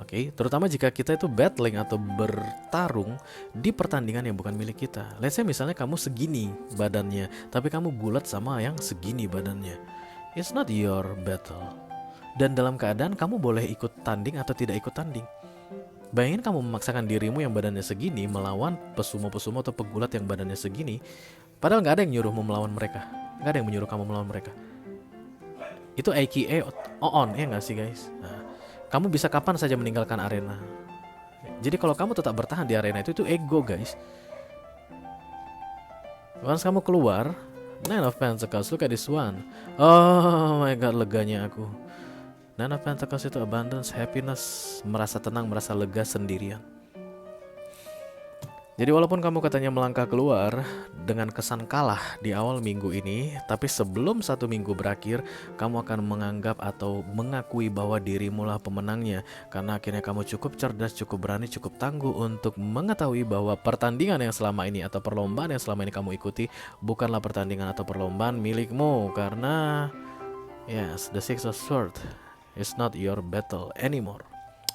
[SPEAKER 1] Oke, terutama jika kita itu battling atau bertarung di pertandingan yang bukan milik kita. Let's say misalnya kamu segini badannya, tapi kamu gulat sama yang segini badannya. It's not your battle. Dan dalam keadaan kamu boleh ikut tanding atau tidak ikut tanding. Bayangin kamu memaksakan dirimu yang badannya segini melawan pesumo-pesumo atau pegulat yang badannya segini, padahal nggak ada yang nyuruhmu melawan mereka, nggak ada yang menyuruh kamu melawan mereka. Itu AKA on ya nggak sih guys? Nah, kamu bisa kapan saja meninggalkan arena. Jadi kalau kamu tetap bertahan di arena itu ego guys. Once kamu keluar, Nine of Pentacles, look at this one. Oh my god, leganya aku. Nine of Pentacles itu abundance, happiness, merasa tenang, merasa lega sendirian. Jadi walaupun kamu katanya melangkah keluar dengan kesan kalah di awal minggu ini, tapi sebelum 1 minggu berakhir, kamu akan menganggap atau mengakui bahwa dirimu lah pemenangnya. Karena akhirnya kamu cukup cerdas, cukup berani, cukup tangguh untuk mengetahui bahwa pertandingan yang selama ini atau perlombaan yang selama ini kamu ikuti bukanlah pertandingan atau perlombaan milikmu. Karena yes, the Six of Swords is not your battle anymore.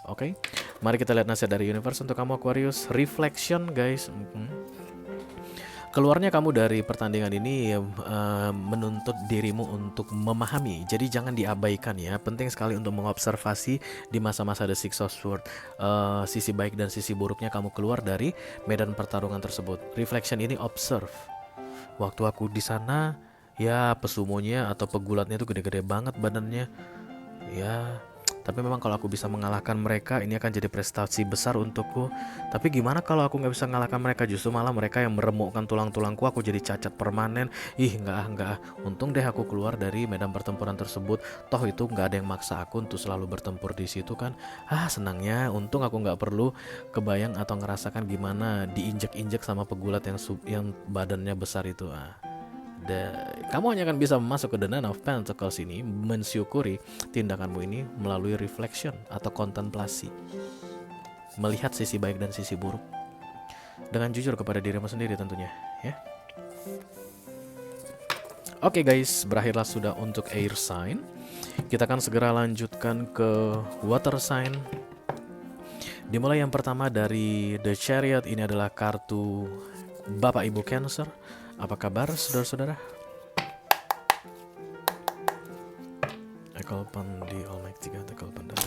[SPEAKER 1] Oke, mari kita lihat nasihat dari universe untuk kamu Aquarius. Reflection guys. Keluarnya kamu dari pertandingan ini menuntut dirimu untuk memahami. Jadi jangan diabaikan ya. Penting sekali untuk mengobservasi di masa-masa The Six of Swords. Sisi baik dan sisi buruknya kamu keluar dari medan pertarungan tersebut. Reflection ini observe. Waktu aku di sana, ya pesumonya atau pegulatnya itu gede-gede banget badannya. Ya, tapi memang kalau aku bisa mengalahkan mereka, ini akan jadi prestasi besar untukku. Tapi gimana kalau aku nggak bisa mengalahkan mereka, justru malah mereka yang meremukkan tulang-tulangku, aku jadi cacat permanen. Enggak. Untung deh aku keluar dari medan pertempuran tersebut. Toh itu nggak ada yang maksa aku untuk selalu bertempur di situ kan. Senangnya, untung aku nggak perlu kebayang atau ngerasakan gimana diinjek-injek sama pegulat yang badannya besar itu. Kamu hanya akan bisa masuk ke The Nine of Pentacles ini, mensyukuri tindakanmu ini melalui reflection atau kontemplasi, melihat sisi baik dan sisi buruk dengan jujur kepada dirimu sendiri tentunya ya. Oke guys, berakhirlah sudah untuk air sign. Kita akan segera lanjutkan ke water sign. Dimulai yang pertama dari The Chariot. Ini adalah kartu Bapak Ibu Cancer. Apa kabar saudara-saudara? Ekalpan di Almighty God, Ekalpan dari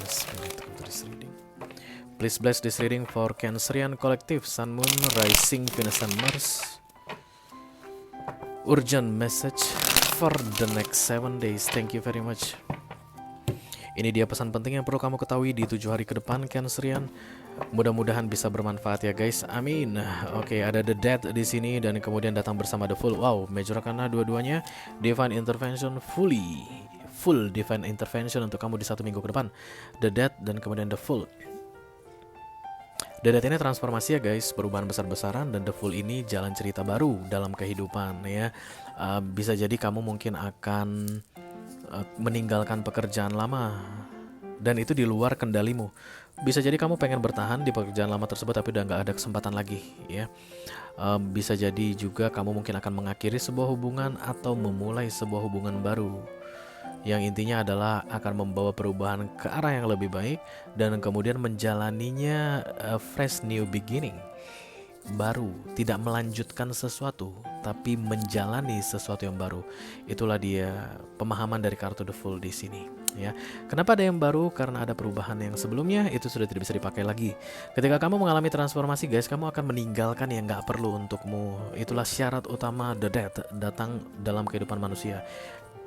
[SPEAKER 1] Spirit of this reading. Please bless this reading for Cancerian Collective, Sun, Moon, Rising, Venus, and Mars. Urgent message for the next 7 days. Thank you very much. Ini dia pesan penting yang perlu kamu ketahui di 7 hari ke depan, Cancerian. Mudah-mudahan bisa bermanfaat ya guys. Amin. Oke, ada The Death di sini dan kemudian datang bersama The Fool. Wow, Major Arcana dua-duanya. Divine Intervention full Divine Intervention untuk kamu di 1 minggu ke depan. The Death dan kemudian The Fool. The Death ini transformasi ya guys, perubahan besar-besaran, dan The Fool ini jalan cerita baru dalam kehidupan ya. Bisa jadi kamu mungkin akan meninggalkan pekerjaan lama dan itu di luar kendalimu. Bisa jadi kamu pengen bertahan di pekerjaan lama tersebut tapi udah nggak ada kesempatan lagi ya. Bisa jadi juga kamu mungkin akan mengakhiri sebuah hubungan atau memulai sebuah hubungan baru, yang intinya adalah akan membawa perubahan ke arah yang lebih baik dan kemudian menjalaninya fresh new beginning, baru, tidak melanjutkan sesuatu tapi menjalani sesuatu yang baru. Itulah dia pemahaman dari kartu The Fool di sini ya. Kenapa ada yang baru? Karena ada perubahan yang sebelumnya itu sudah tidak bisa dipakai lagi. Ketika kamu mengalami transformasi guys, kamu akan meninggalkan yang gak perlu untukmu. Itulah syarat utama The Death datang dalam kehidupan manusia.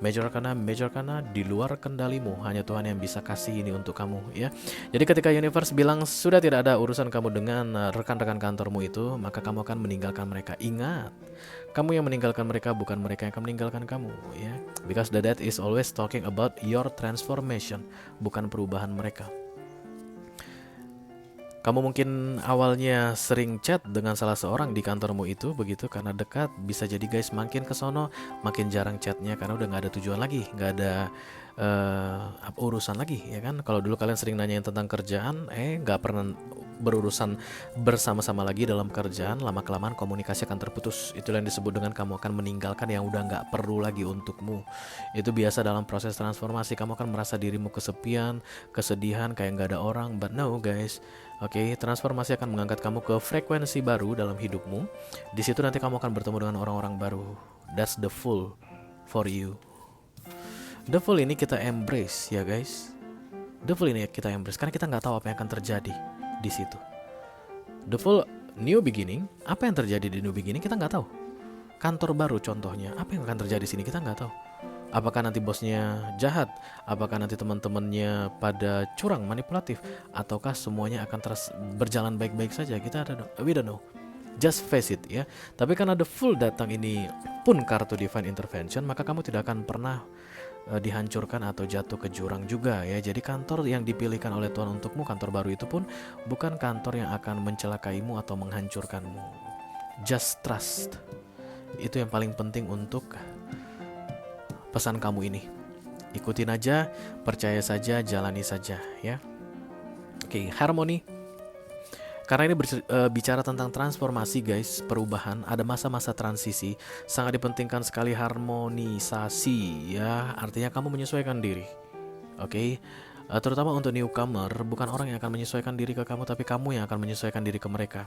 [SPEAKER 1] Major Arcana di luar kendalimu, hanya Tuhan yang bisa kasih ini untuk kamu ya. Jadi ketika universe bilang sudah tidak ada urusan kamu dengan rekan-rekan kantormu itu, maka kamu akan meninggalkan mereka. Ingat, kamu yang meninggalkan mereka, bukan mereka yang akan meninggalkan kamu ya. Because the death is always talking about your transformation, bukan perubahan mereka. Kamu mungkin awalnya sering chat dengan salah seorang di kantormu itu, begitu, karena dekat. Bisa jadi guys, makin ke sono makin jarang chatnya karena udah nggak ada tujuan lagi, nggak ada urusan lagi, ya kan? Kalau dulu kalian sering nanyain tentang kerjaan, nggak pernah berurusan bersama-sama lagi dalam kerjaan, lama-kelamaan komunikasi akan terputus. Itulah yang disebut dengan kamu akan meninggalkan yang udah nggak perlu lagi untukmu. Itu biasa dalam proses transformasi. Kamu akan merasa dirimu kesepian, kesedihan, kayak nggak ada orang. But no guys, oke, transformasi akan mengangkat kamu ke frekuensi baru dalam hidupmu. Di situ nanti kamu akan bertemu dengan orang-orang baru. That's the full for you. The full ini kita embrace ya guys. The full ini kita embrace karena kita nggak tahu apa yang akan terjadi di situ. The full new beginning, apa yang terjadi di new beginning kita nggak tahu. Kantor baru contohnya, apa yang akan terjadi di sini kita nggak tahu. Apakah nanti bosnya jahat? Apakah nanti teman-temannya pada curang, manipulatif? Ataukah semuanya akan terus berjalan baik-baik saja? We don't know. Just face it ya. Tapi karena the full datang ini pun kartu divine intervention, maka kamu tidak akan pernah dihancurkan atau jatuh ke jurang juga ya. Jadi kantor yang dipilihkan oleh Tuhan untukmu, kantor baru itu pun bukan kantor yang akan mencelakaimu atau menghancurkanmu. Just trust. Itu yang paling penting untuk pesan kamu ini. Ikutin aja, percaya saja, jalani saja ya. Oke, harmoni. Karena ini bicara tentang transformasi guys, perubahan, ada masa-masa transisi, sangat dipentingkan sekali harmonisasi ya, artinya kamu menyesuaikan diri. Oke. Terutama untuk newcomer, bukan orang yang akan menyesuaikan diri ke kamu, tapi kamu yang akan menyesuaikan diri ke mereka.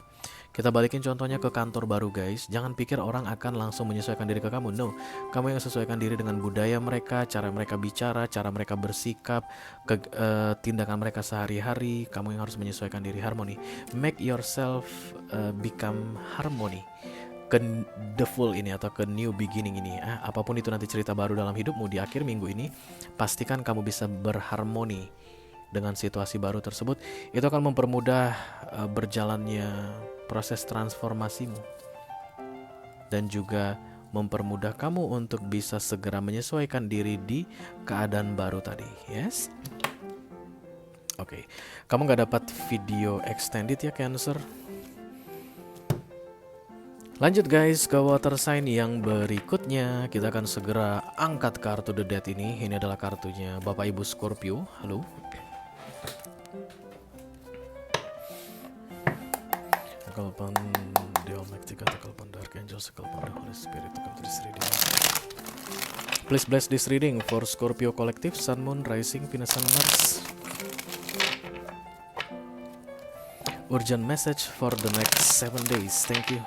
[SPEAKER 1] Kita balikin contohnya ke kantor baru guys. Jangan pikir orang akan langsung menyesuaikan diri ke kamu. No, kamu yang sesuaikan diri dengan budaya mereka, cara mereka bicara, cara mereka bersikap, tindakan mereka sehari-hari. Kamu yang harus menyesuaikan diri. Harmoni. Make yourself become harmony. Ke the full ini atau ke new beginning ini, apapun itu nanti cerita baru dalam hidupmu di akhir minggu ini, pastikan kamu bisa berharmoni dengan situasi baru tersebut. Itu akan mempermudah berjalannya proses transformasimu dan juga mempermudah kamu untuk bisa segera menyesuaikan diri di keadaan baru tadi. Yes. Oke. Kamu gak dapat video extended ya Cancer? Lanjut guys ke water sign yang berikutnya. Kita akan segera angkat kartu The Death ini. Ini adalah kartunya Bapak Ibu Scorpio. Halo. Tekalpan Deomectic, tekalpan Dark Angel, tekalpan The Holy Spirit, tekalpan this reading. Please bless this reading for Scorpio Collective, Sun, Moon, Rising, Venus, and Mars. Urgent message for the next 7 days. Thank you.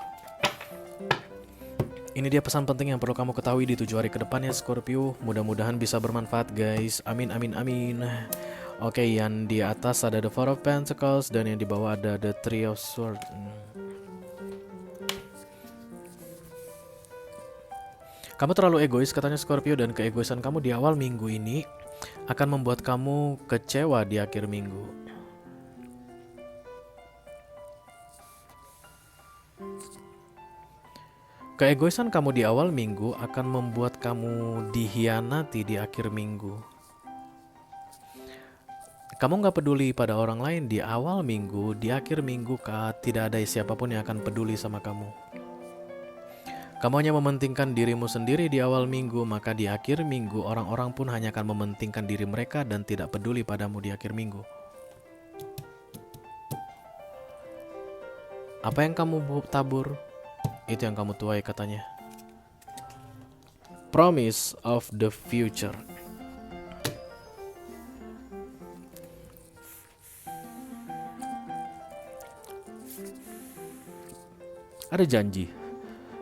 [SPEAKER 1] Ini dia pesan penting yang perlu kamu ketahui di 7 hari ke depannya Scorpio. Mudah-mudahan bisa bermanfaat guys. Amin amin amin. Oke, yang di atas ada the Four of Pentacles dan yang di bawah ada the Three of Swords. Kamu terlalu egois katanya Scorpio, dan keegoisan kamu di awal minggu ini akan membuat kamu kecewa di akhir minggu. Keegoisan kamu di awal minggu akan membuat kamu dihianati di akhir minggu. Kamu gak peduli pada orang lain di awal minggu, di akhir minggu tidak ada siapapun yang akan peduli sama kamu. Kamu hanya mementingkan dirimu sendiri di awal minggu, maka di akhir minggu orang-orang pun hanya akan mementingkan diri mereka dan tidak peduli padamu di akhir minggu. Apa yang kamu tabur, itu yang kamu tuai katanya. Promise of the future. Ada janji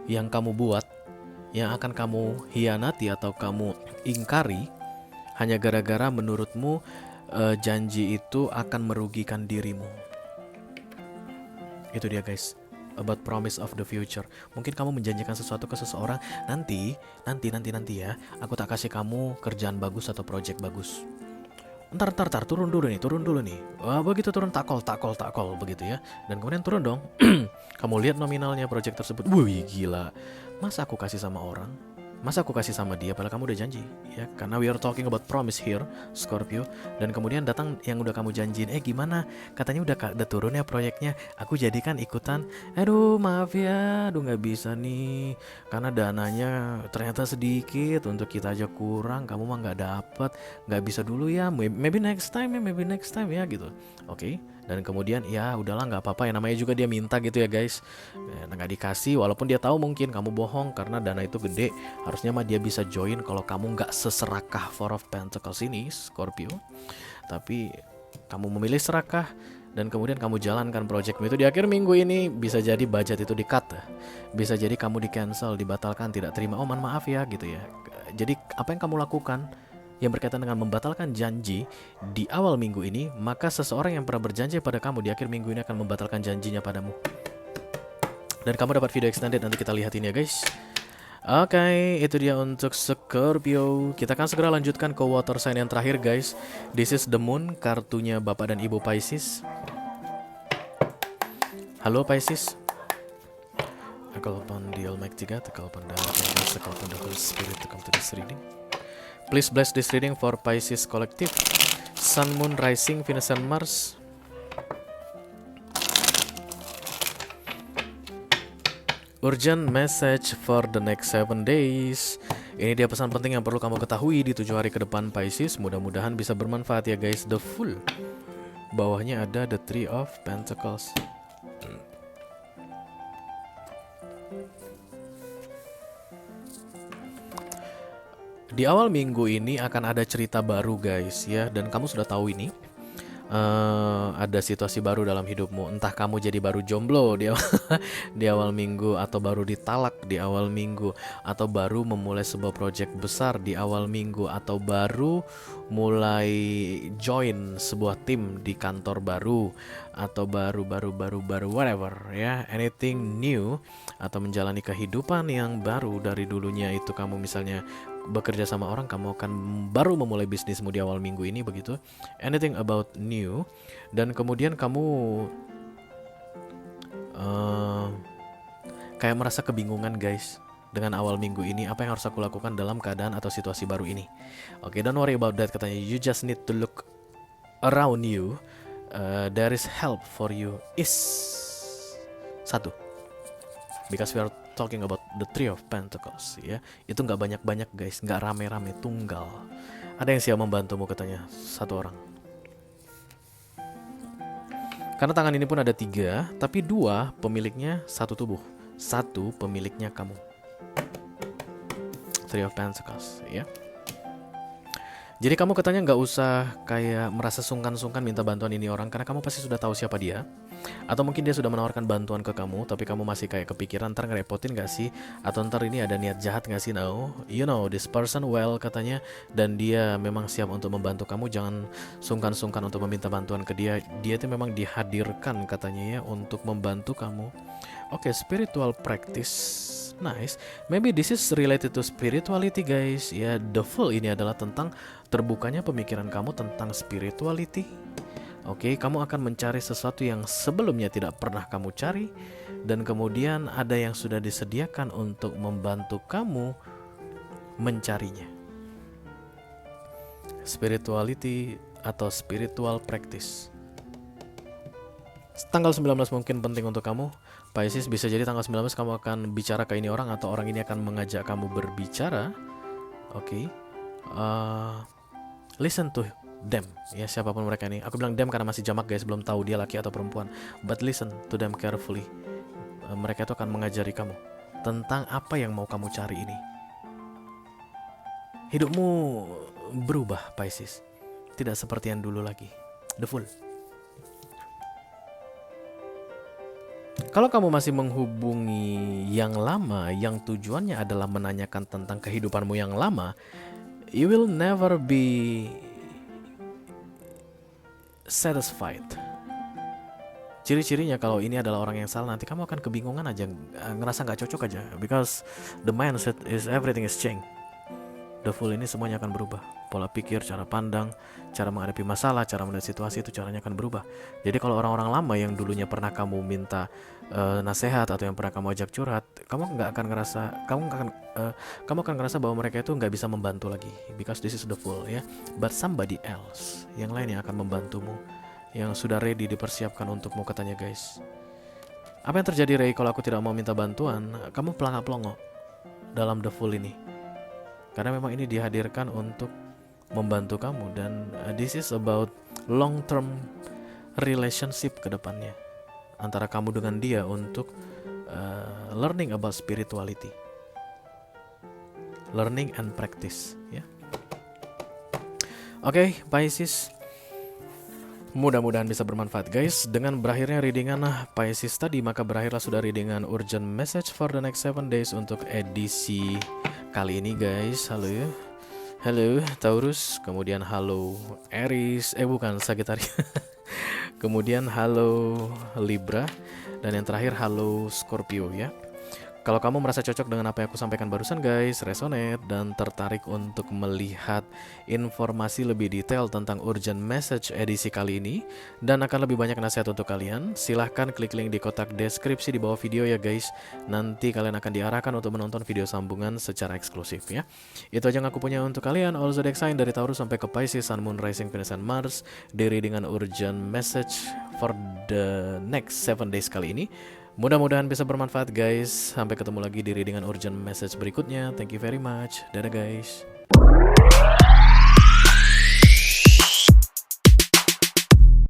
[SPEAKER 1] yang kamu buat yang akan kamu hianati atau kamu ingkari hanya gara-gara menurutmu janji itu akan merugikan dirimu. Itu dia guys, about promise of the future. Mungkin kamu menjanjikan sesuatu ke seseorang, nanti ya, aku tak kasih kamu kerjaan bagus atau project bagus. Ntar, turun dulu nih. Wah, begitu turun takol begitu ya. Dan kemudian turun dong. Kamu lihat nominalnya project tersebut. Wih, gila. Masa aku kasih sama orang? Masa aku kasih sama dia padahal kamu udah janji, ya? Karena we are talking about promise here, Scorpio. Dan kemudian datang yang udah kamu janjiin, gimana? Katanya udah turun ya proyeknya. Aku jadikan ikutan. Aduh, maaf ya, aduh nggak bisa nih. Karena dananya ternyata sedikit, untuk kita aja kurang. Kamu mah nggak dapet, nggak bisa dulu ya. Maybe next time ya, maybe next time ya gitu. Oke. Dan kemudian ya udahlah nggak apa-apa ya, namanya juga dia minta gitu ya guys. Nggak dikasih walaupun dia tahu mungkin kamu bohong karena dana itu gede. Harusnya mah dia bisa join kalau kamu nggak seserakah Four of Pentacles ini, Scorpio. Tapi kamu memilih serakah dan kemudian kamu jalankan projectmu itu di akhir minggu ini. Bisa jadi budget itu di-cut, bisa jadi kamu di-cancel, dibatalkan, tidak terima. Oh, maaf ya gitu ya. Jadi apa yang kamu lakukan yang berkaitan dengan membatalkan janji di awal minggu ini, maka seseorang yang pernah berjanji pada kamu di akhir minggu ini akan membatalkan janjinya padamu. Dan kamu dapat video extended, nanti kita lihat ini ya guys. Oke, itu dia untuk Scorpio. Kita akan segera lanjutkan ke water sign yang terakhir guys. This is the moon, kartunya Bapak dan Ibu Pisces. Halo Pisces. I call upon the Almighty God, I call upon the Archangels, I call upon the Holy Spirit to come to this reading. Please bless this reading for Pisces Collective. Sun, Moon, Rising, Venus, and Mars. Urgent message for the next 7 days. Ini dia pesan penting yang perlu kamu ketahui di 7 hari ke depan Pisces. Mudah-mudahan bisa bermanfaat ya guys. The Fool. Bawahnya ada the Three of Pentacles. Di awal minggu ini akan ada cerita baru guys ya. Dan kamu sudah tahu ini. Ada situasi baru dalam hidupmu. Entah kamu jadi baru jomblo di awal minggu, atau baru ditalak di awal minggu, atau baru memulai sebuah project besar di awal minggu, atau baru mulai join sebuah tim di kantor baru, atau baru whatever ya, anything new, atau menjalani kehidupan yang baru dari dulunya. Itu kamu misalnya bekerja sama orang, kamu akan baru memulai bisnismu di awal minggu ini begitu. Anything about new. Dan kemudian kamu kayak merasa kebingungan guys dengan awal minggu ini, apa yang harus aku lakukan dalam keadaan atau situasi baru ini. Oke, don't worry about that katanya. You just need to look around you. There is help for you. Is satu, because we are talking about the Three of Pentacles ya. Itu nggak banyak-banyak guys, nggak rame-rame, tunggal. Ada yang siap membantumu katanya, satu orang. Karena tangan ini pun ada 3, tapi 2 pemiliknya satu tubuh, 1 pemiliknya kamu. Three of Pentacles ya. Jadi kamu katanya nggak usah kayak merasa sungkan-sungkan minta bantuan ini orang, karena kamu pasti sudah tahu siapa dia. Atau mungkin dia sudah menawarkan bantuan ke kamu, tapi kamu masih kayak kepikiran ntar ngerepotin gak sih, atau ntar ini ada niat jahat gak sih. No, you know this person well katanya, dan dia memang siap untuk membantu kamu. Jangan sungkan-sungkan untuk meminta bantuan ke dia. Dia itu memang dihadirkan katanya ya untuk membantu kamu. Oke, spiritual practice. Nice. Maybe this is related to spirituality guys. Ya, the Fool ini adalah tentang terbukanya pemikiran kamu tentang spirituality. Oke, kamu akan mencari sesuatu yang sebelumnya tidak pernah kamu cari, dan kemudian ada yang sudah disediakan untuk membantu kamu mencarinya. Spirituality atau spiritual practice. Tanggal 19 mungkin penting untuk kamu Pisces. Bisa jadi tanggal 19 kamu akan bicara ke ini orang, atau orang ini akan mengajak kamu berbicara. Oke. Listen to them ya, siapapun mereka ini. Aku bilang them karena masih jamak guys, belum tahu dia laki atau perempuan. But listen to them carefully. Mereka itu akan mengajari kamu tentang apa yang mau kamu cari ini. Hidupmu berubah Pisces, tidak seperti yang dulu lagi. The Fool. Kalau kamu masih menghubungi yang lama, yang tujuannya adalah menanyakan tentang kehidupanmu yang lama, you will never be satisfied. Ciri-cirinya kalau ini adalah orang yang salah, nanti kamu akan kebingungan aja, ngerasa gak cocok aja, because the mindset is everything is changed. The Fool ini semuanya akan berubah. Pola pikir, cara pandang, cara menghadapi masalah, cara melihat situasi itu caranya akan berubah. Jadi kalau orang-orang lama yang dulunya pernah kamu minta nasihat atau yang pernah kamu ajak curhat, kamu akan ngerasa bahwa mereka itu nggak bisa membantu lagi, because this is the Fool ya. But somebody else, yang lain yang akan membantumu, yang sudah ready dipersiapkan untukmu katanya guys. Apa yang terjadi Ray kalau aku tidak mau minta bantuan? Kamu pelangak-pelongo dalam The Fool ini. Karena memang ini dihadirkan untuk membantu kamu, dan this is about long term relationship ke depannya antara kamu dengan dia untuk learning about spirituality, learning and practice ya. Oke, Pisces, mudah-mudahan bisa bermanfaat guys. Dengan berakhirnya readingan Pisces tadi, maka berakhirlah sudah readingan urgent message for the next 7 days untuk edisi kali ini guys. Halo ya. Halo Taurus, kemudian halo Aries, bukan Sagittarius. Kemudian halo Libra, dan yang terakhir halo Scorpio ya. Kalau kamu merasa cocok dengan apa yang aku sampaikan barusan guys, resonate dan tertarik untuk melihat informasi lebih detail tentang urgent message edisi kali ini dan akan lebih banyak nasihat untuk kalian, silahkan klik link di kotak deskripsi di bawah video ya guys. Nanti kalian akan diarahkan untuk menonton video sambungan secara eksklusif ya. Itu aja yang aku punya untuk kalian, all zodiac sign dari Taurus sampai ke Pisces, Sun, Moon, Rising, Venus, and Mars, diri dengan urgent message for the next 7 days kali ini. Mudah-mudahan bisa bermanfaat guys. Sampai ketemu lagi di readingan urgent message berikutnya. Thank you very much. Dadah guys.